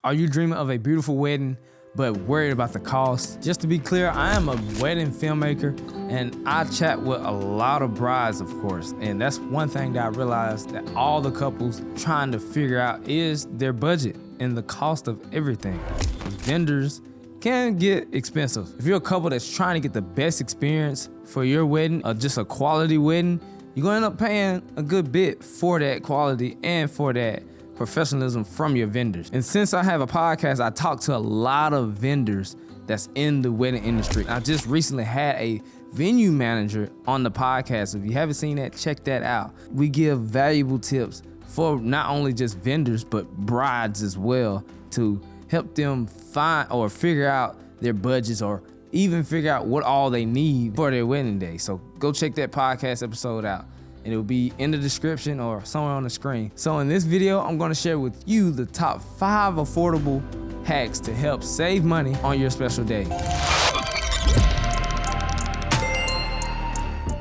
Are you dreaming of a beautiful wedding but worried about the cost? Just to be clear, I am a wedding filmmaker and I chat with a lot of brides, of course. And that's one thing that I realized that all the couples trying to figure out is their budget and the cost of everything. Vendors can get expensive. If you're a couple that's trying to get the best experience for your wedding or just a quality wedding, you're gonna end up paying a good bit for that quality and for that professionalism from your vendors. And since I have a podcast, I talk to a lot of vendors that's in the wedding industry. I just recently had a venue manager on the podcast. If you haven't seen that, check that out. We give valuable tips for not only just vendors, but brides as well, to help them find or figure out their budgets or even figure out what all they need for their wedding day. So go check that podcast episode out. And it'll be in the description or somewhere on the screen. So in this video, I'm gonna share with you the top 5 affordable hacks to help save money on your special day.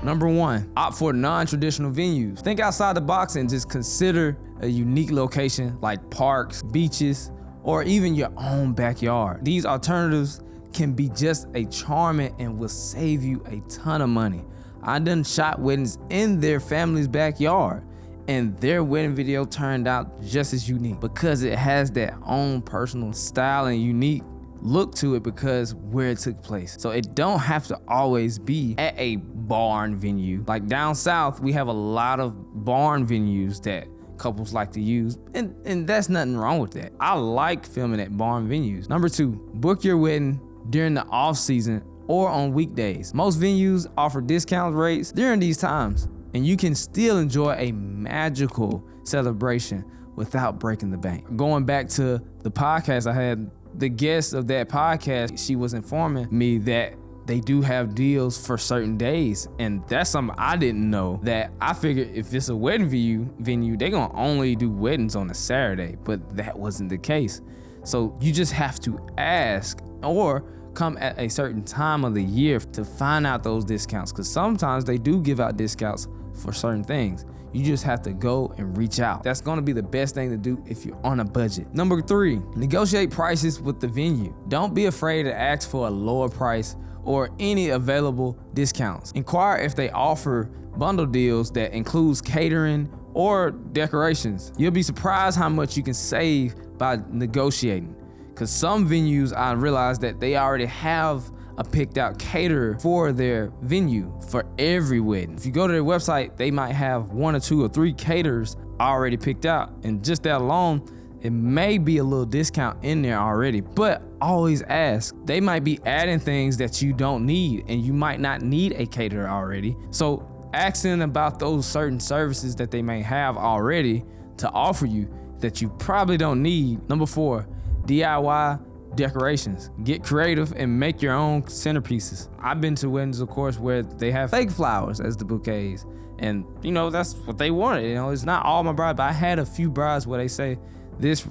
Number 1, opt for non-traditional venues. Think outside the box and just consider a unique location like parks, beaches, or even your own backyard. These alternatives can be just as charming and will save you a ton of money. I done shot weddings in their family's backyard and their wedding video turned out just as unique because it has that own personal style and unique look to it because where it took place. So it don't have to always be at a barn venue. Like down south, we have a lot of barn venues that couples like to use, and that's nothing wrong with that. I like filming at barn venues. Number 2, book your wedding during the off season or on weekdays. Most venues offer discount rates during these times, and you can still enjoy a magical celebration without breaking the bank. Going back to the podcast, I had the guest of that podcast, she was informing me that they do have deals for certain days, and that's something I didn't know. That I figured if it's a wedding venue, they're gonna only do weddings on a Saturday, but that wasn't the case. So you just have to ask or come at a certain time of the year to find out those discounts, because sometimes they do give out discounts for certain things. You just have to go and reach out. That's gonna be the best thing to do if you're on a budget. Number 3, negotiate prices with the venue. Don't be afraid to ask for a lower price or any available discounts. Inquire if they offer bundle deals that includes catering or decorations. You'll be surprised how much you can save by negotiating. Because some venues, I realized that they already have a picked out caterer for their venue for every wedding. If you go to their website, they might have 1 or 2 or 3 caterers already picked out. And just that alone, it may be a little discount in there already, but always ask. They might be adding things that you don't need, and you might not need a caterer already. So asking about those certain services that they may have already to offer you that you probably don't need. Number 4, DIY decorations. Get creative and make your own centerpieces. I've been to weddings, of course, where they have fake flowers as the bouquets, and you know, that's what they wanted. You know, it's not all my brides, but I had a few brides where they say this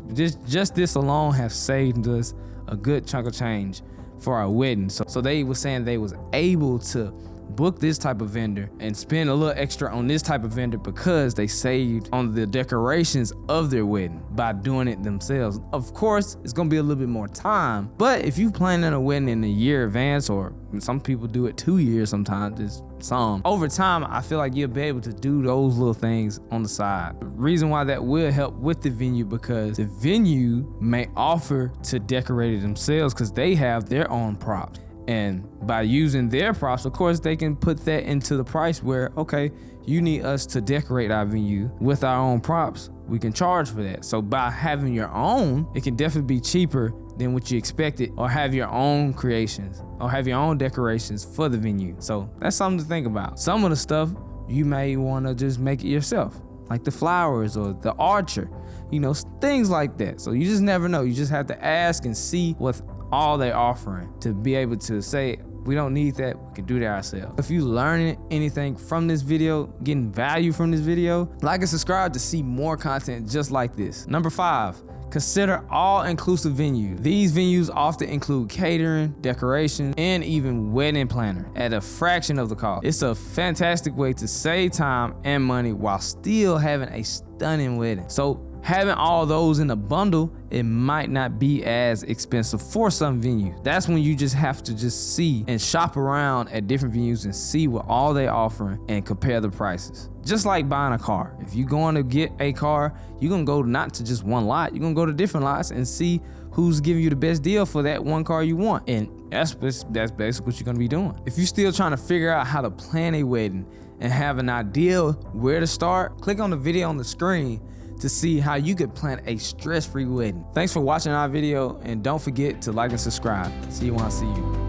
alone have saved us a good chunk of change for our wedding. So they were saying they was able to book this type of vendor and spend a little extra on this type of vendor because they saved on the decorations of their wedding by doing it themselves. Of course, it's gonna be a little bit more time, but if you planning a wedding in a year advance, or some people do it 2 years sometimes, it's some. Over time, I feel like you'll be able to do those little things on the side. The reason why that will help with the venue, because the venue may offer to decorate it themselves because they have their own props. And by using their props, of course, they can put that into the price where, okay, you need us to decorate our venue with our own props. We can charge for that. So by having your own, it can definitely be cheaper than what you expected, or have your own creations or have your own decorations for the venue. So that's something to think about. Some of the stuff you may want to just make it yourself, like the flowers or the archer, you know, things like that. So you just never know. You just have to ask and see what all they're offering to be able to say, we don't need that, we can do that ourselves. If you learning anything from this video, getting value from this video, like and subscribe to see more content just like this. Number 5, consider all-inclusive venues. These venues often include catering, decoration, and even wedding planner at a fraction of the cost. It's a fantastic way to save time and money while still having a stunning wedding. So Having all those in a bundle, it might not be as expensive for some venues. That's when you just have to just see and shop around at different venues and see what all they offering and compare the prices. Just like buying a car. If you're going to get a car, you're gonna go not to just one lot, you're gonna go to different lots and see who's giving you the best deal for that one car you want. And that's basically what you're gonna be doing. If you're still trying to figure out how to plan a wedding and have an idea where to start, click on the video on the screen to see how you could plan a stress-free wedding. Thanks for watching our video, and don't forget to like and subscribe. See you when I see you.